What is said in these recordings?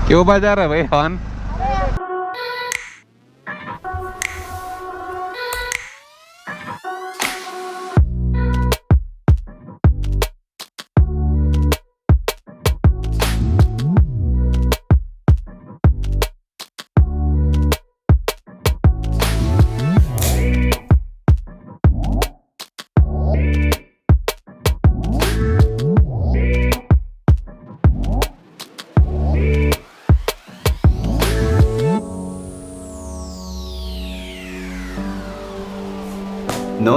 क्यों बजा रहा है भाई horn? No.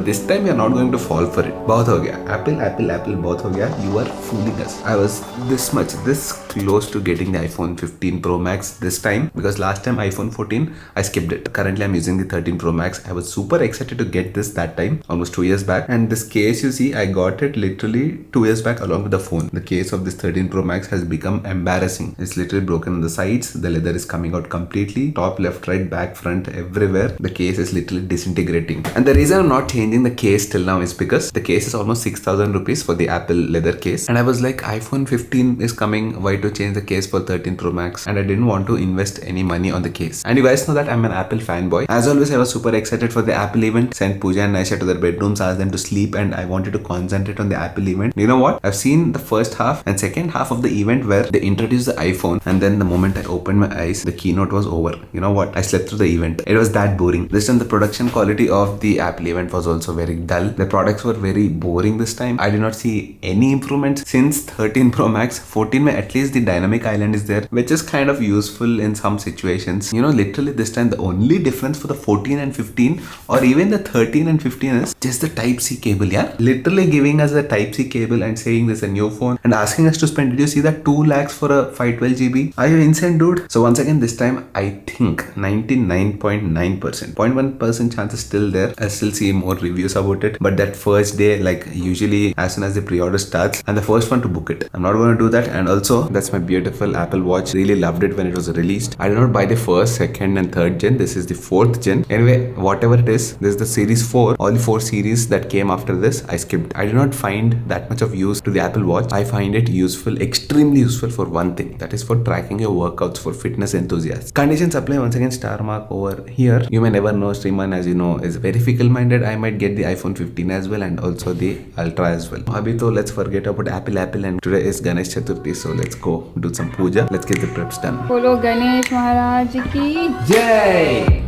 This time we are not going to fall for it. बहुत हो गया. Apple बहुत हो गया. You are fooling us. I was this close to getting the iPhone 15 Pro Max this time because last time iPhone 14 I skipped it. Currently I'm using the 13 Pro Max. I was super excited to get this that time, almost 2 years back. And this case you see, I got it literally 2 years back along with the phone. The case of this 13 Pro Max has become embarrassing. It's literally broken on the sides. The leather is coming out completely. Top, left, right, back, front, everywhere. The case is literally disintegrating. And the reason I'm not changing the case till now is because the case is almost 6,000 rupees for the Apple leather case. And I was like, iPhone 15 is coming. Why to change the case for 13 Pro Max? And I didn't want to invest any money on the case. And you guys know that I'm an Apple fanboy. As always, I was super excited for the Apple event. Sent Pooja and Naisha to their bedrooms, asked them to sleep, and I wanted to concentrate on the Apple event. You know what? I've seen the first half and second half of the event where they introduced the iPhone, and then the moment I opened my eyes, the keynote was over. You know what? I slept through the event. It was that boring. This time the production quality of the Apple event was also very dull. The products were very boring this time. I did not see any improvements since 13 Pro Max. 14 mein at least the dynamic island is there, which is kind of useful in some situations. You know, literally this time the only difference for the 14 and 15 or even the 13 and 15 is just the Type-C cable, yeah? Literally giving us a Type-C cable and saying this is a new phone and asking us to spend, did you see that 2 lakhs for a 512 GB? Are you insane, dude? So once again, this time I think 99.9%, 0.1% chance is still there. I'll still see more reviews about it, but that first day, like usually as soon as the pre-order starts, I'm the first one to book it. I'm not going to do that. And also that's my beautiful Apple Watch. Really loved it when it was released. I did not buy the first, second and third gen. This is the fourth gen. Anyway, whatever it is, this is the series 4. All the 4 series that came after this I skipped. I did not find that much of use to the Apple Watch. I find it useful, extremely useful for one thing, that is for tracking your workouts for fitness enthusiasts. Conditions apply. Once again, star mark over here. You may never know. Sriman, as you know, is very fickle minded. I might get the iPhone 15 as well and also the Ultra as well. Abhi to let's forget about Apple and today is Ganesh Chaturthi, so let's go do some puja. Let's get the preps done. बोलो गणेश महाराज की Jai!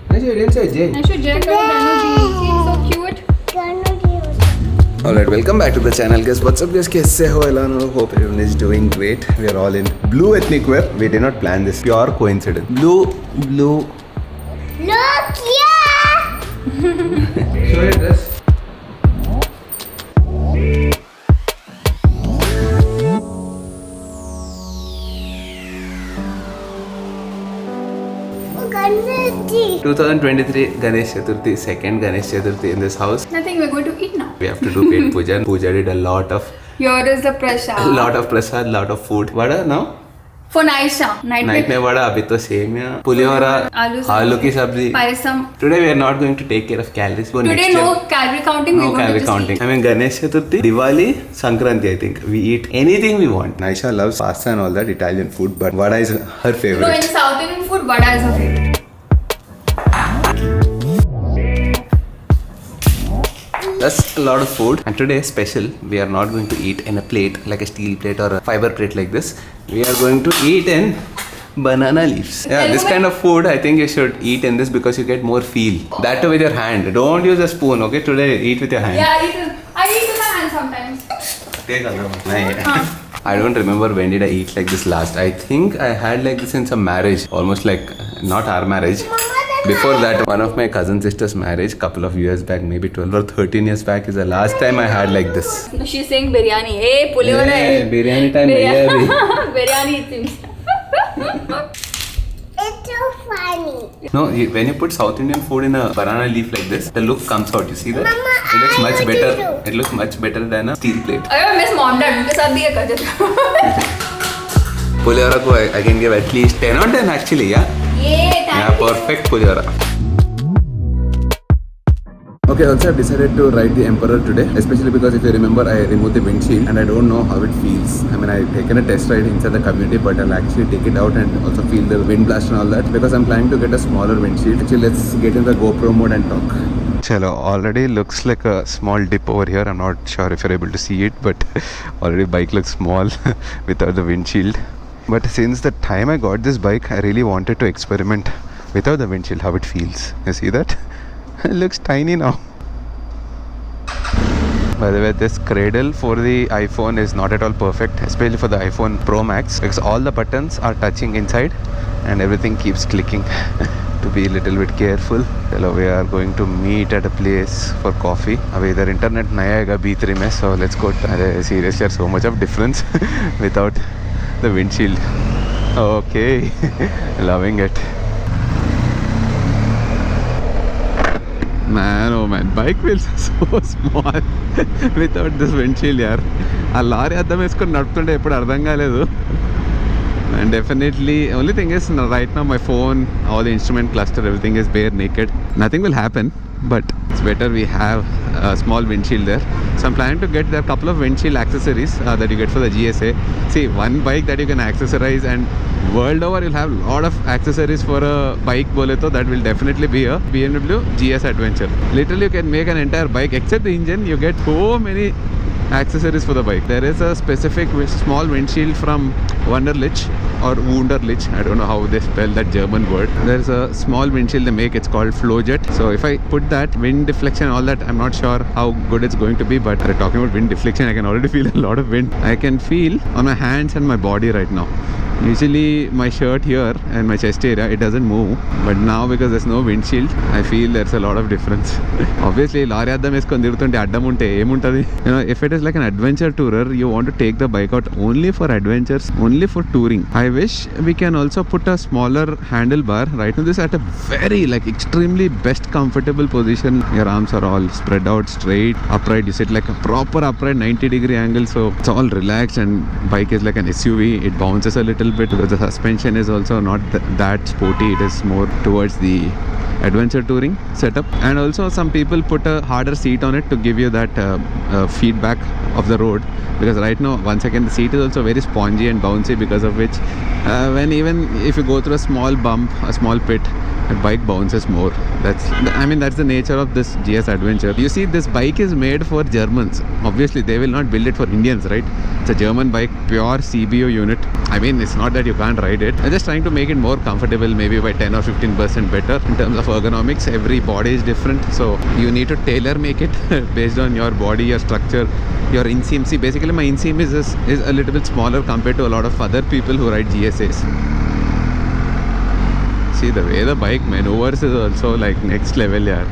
I didn't say Jai. I should Jai करो Danu ji. She's so cute. Alright, welcome back to the channel, guys. What's up, guys? Kaise ho? Elano? Hope everyone is doing great. We are all in blue ethnic wear. We did not plan this. Pure coincidence. Blue. Look here! Show your dress. Ganesh 2023 Ganesh Chaturthi, second Ganesh Chaturthi in this house. Nothing. We're going to eat now. We have to do paid puja. And Pooja did a lot of prasad. lot of prasad, lot of food. Vada now? For Naisha. Night में वड़ा, अभी तो सेमिया, पुलियोरा, आलू की सब्जी. Paisam. Today we are not going to take care of calories. For Today next no year. calorie counting. No we're going calorie to just counting. eat. I mean Ganesh Chaturthi, Diwali, Sankranti. I think we eat anything we want. Naisha loves pasta and all that Italian food, but vada is her favorite. No, in South Indian food, vada is her favorite. That's a lot of food, and today special. We are not going to eat in a plate like a steel plate or a fiber plate like this. We are going to eat in banana leaves. Yeah, this kind of food I think you should eat in this because you get more feel. That too with your hand. Don't use a spoon, okay? Today eat with your hand. Yeah, I eat with my hand sometimes. Take a look. I don't remember when did I eat like this last. I think I had like this in some marriage, almost like not our marriage. Before that, one of my cousin sister's marriage, couple of years back, maybe 12 or 13 years back, is the last time I had like this. She's saying biryani. Hey, puliora. Hey, biryani time. Biryani it seems. It's so funny. No, when you put South Indian food in a banana leaf like this, the look comes out. You see that? Mama, It looks I much want better. to It looks much better than a steel plate. I miss mom dad. उनके साथ भी ये करते थे. Puliora ko I can give at least 10 on 10 actually, yeah? Yeah, Yeah, perfect puliora. Okay, also I've decided to ride the Emperor today, especially because if you remember, I removed the windshield and I don't know how it feels. I mean, I've taken a test ride inside the community, but I'll actually take it out and also feel the wind blast and all that because I'm planning to get a smaller windshield. Actually, let's get in the GoPro mode and talk. Chalo, already looks like a small dip over here. I'm not sure if you're able to see it, but already bike looks small without the windshield. But since the time I got this bike, I really wanted to experiment without the windshield, how it feels. You see that? It looks tiny now. By the way, this cradle for the iPhone is not at all perfect, especially for the iPhone Pro Max, because all the buttons are touching inside and everything keeps clicking. To be a little bit careful. Hello, we are going to meet at a place for coffee. Abhi idhar internet naya aega B3 mein, so let's go. Seriously, there's so much of difference without the windshield. Okay, loving it. Man, oh man, bike wheels are so small without this windshield, yaar. A lorry addam esకొని నడుపుతుంటే ఎప్పుడు అర్థం కాలేదు. And definitely, only thing is right now my phone, all the instrument cluster, everything is bare naked. Nothing will happen, but it's better we have a small windshield there. So I'm planning to get there a couple of windshield accessories that you get for the GSA. See, one bike that you can accessorize, and world over you'll have a lot of accessories for a bike boleto. That will definitely be a BMW GS Adventure. Literally you can make an entire bike except the engine. You get so many accessories for the bike. There is a specific small windshield from Wunderlich or Wunderlich, I don't know how they spell that German word. There's a small windshield they make, it's called Flowjet. So if I put that, wind deflection, all that, I'm not sure how good it's going to be, but talking about wind deflection, I can already feel a lot of wind. I can feel on my hands and my body right now. Usually my shirt here and my chest area, it doesn't move, but now because there's no windshield, I feel there's a lot of difference. Obviously lorry addam eskoni tirutunte addam unte em untadi. You know, if it is like an adventure tourer, you want to take the bike out only for adventures, only for touring. I wish we can also put a smaller handlebar. Right now this is at a very extremely best comfortable position. Your arms are all spread out straight, upright. You sit like a proper upright 90-degree angle, so it's all relaxed, and bike is like an SUV. It bounces a little bit because the suspension is also not that sporty. It is more towards the adventure touring setup, and also some people put a harder seat on it to give you that feedback of the road, because right now once again the seat is also very spongy and bouncy, because of which when even if you go through a small bump, a small pit, the bike bounces more. That's the nature of this GS Adventure. You see, this bike is made for Germans. Obviously they will not build it for Indians, right? It's a German bike, pure CBO unit. I mean, it's not that you can't ride it. I'm just trying to make it more comfortable, maybe by 10 or 15% better in terms of ergonomics. Every body is different, so you need to tailor make it based on your body, your structure, your inseam. See, basically my inseam is a little bit smaller compared to a lot of other people who ride GSAs. See, the way the bike maneuvers is also like next level, yaar.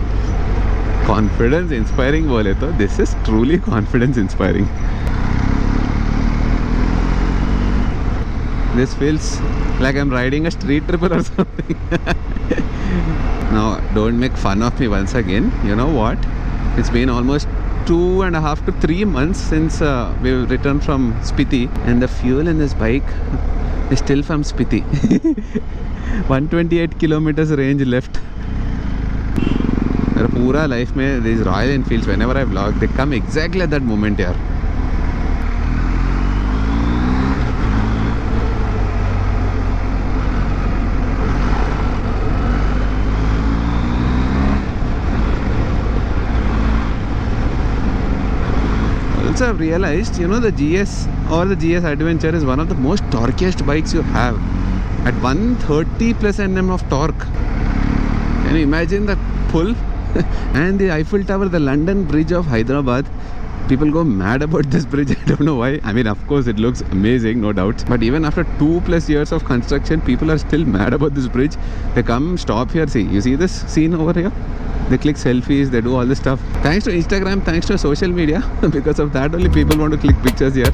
Confidence inspiring bole to, this is truly confidence inspiring. This feels like I'm riding a street triple or something. Now, don't make fun of me once again. You know what? It's been almost 2.5 to 3 months since we've returned from Spiti, and the fuel in this bike is still from Spiti. 128 kilometers range left. मेरा पूरा life में these Royal Enfields, whenever I vlog, they come exactly at that moment, यार. Also, I've realized, you know, the GS or the GS Adventure is one of the most torqueiest bikes you have. At 130 plus Nm of torque. Can you imagine the pull? And the Eiffel Tower, the London Bridge of Hyderabad. People go mad about this bridge. I don't know why. I mean, of course, it looks amazing, no doubt. But even after 2+ years of construction, people are still mad about this bridge. They come, stop here. See, you see this scene over here? They click selfies, they do all this stuff. Thanks to Instagram, thanks to social media. Because of that only people want to click pictures here.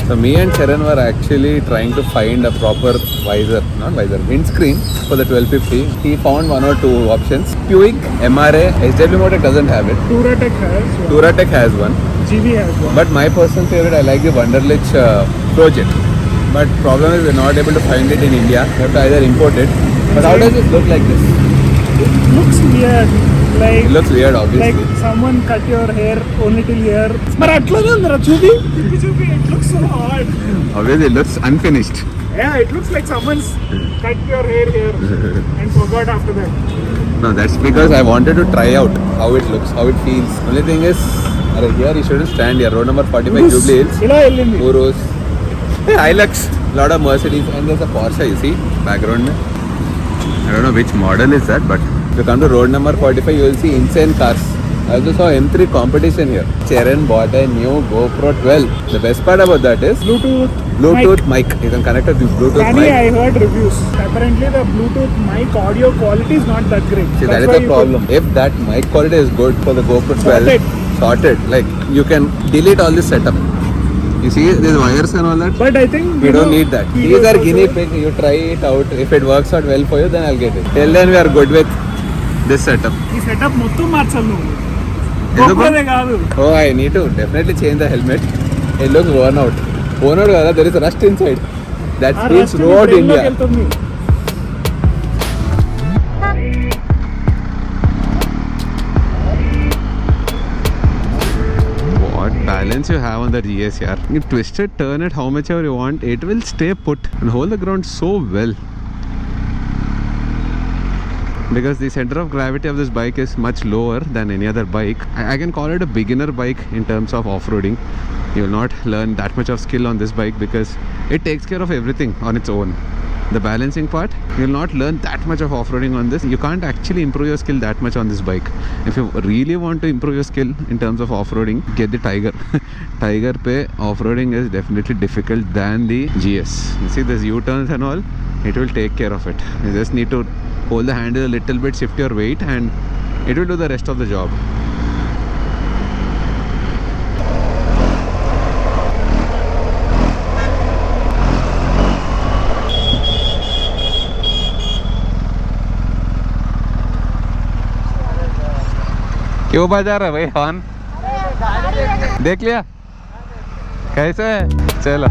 So me and Sharon were actually trying to find a proper windscreen for the 1250. He found 1 or 2 options. Buick, MRA, SW Motor doesn't have it. Touratech has one. GB has one. But my personal favorite, I like the Wunderlich Project. But problem is we're not able to find it in India. We have to either import it But how does this look like this? It looks weird. Like It looks weird, obviously. like someone cut your hair only till here. But atlane undra chupi. It looks so hard. Obviously, it looks unfinished. Yeah, it looks like someone's cut your hair here and forgot after that. No, that's because I wanted to try out how it looks, how it feels. Only thing is, here you shouldn't stand here. Road number 45 Jubilee Hills. ఇలా వెళ్ళింది. Urus. Hey, Hilux. Lot of Mercedes and there's a Porsche, you see, background. I don't know which model is that, but if you come to road number 45, you will see insane cars. I also saw M3 competition here. Charan bought a new GoPro 12. The best part about that is Bluetooth mic. You can connect it with Bluetooth Funny, mic. I heard reviews. Apparently, the Bluetooth mic audio quality is not that great. See, that That's is why the you problem. If that mic quality is good for the GoPro 12, sorted. Like, you can delete all this setup. You see, there's wires and all that. But I think We don't need that. videos These are also- guinea pig. You try it out. If it works out well for you, then I'll get it. Till then, we are good with this setup. ఈ setup మొత్తం మార్చాలి నువ్వు. ఎందుకు? గొప్పదే కాదు. Oh, I need to definitely change the helmet. It looks worn out. Worn out, kada, there is rust inside. That ఆ speaks rust throughout brain లోకి India. వెళ్తుంది. What balance you have on that GS, yaar. You twist it, turn it how much ever you want, it will stay put and hold the ground so well. Because the center of gravity of this bike is much lower than any other bike. I can call it a beginner bike in terms of off-roading. You will not learn that much of skill on this bike because it takes care of everything on its own. The balancing part, you will not learn that much of off-roading on this. You can't actually improve your skill that much on this bike. If you really want to improve your skill in terms of off-roading, get the Tiger. Tiger pe off-roading is definitely difficult than the GS. You see this U-turns and all, it will take care of it. You just need to hold the handle a little bit, shift your weight, and it will do the rest of the job. क्यों बजा रहा है भाई horn? देख लिया कैसे है? चलो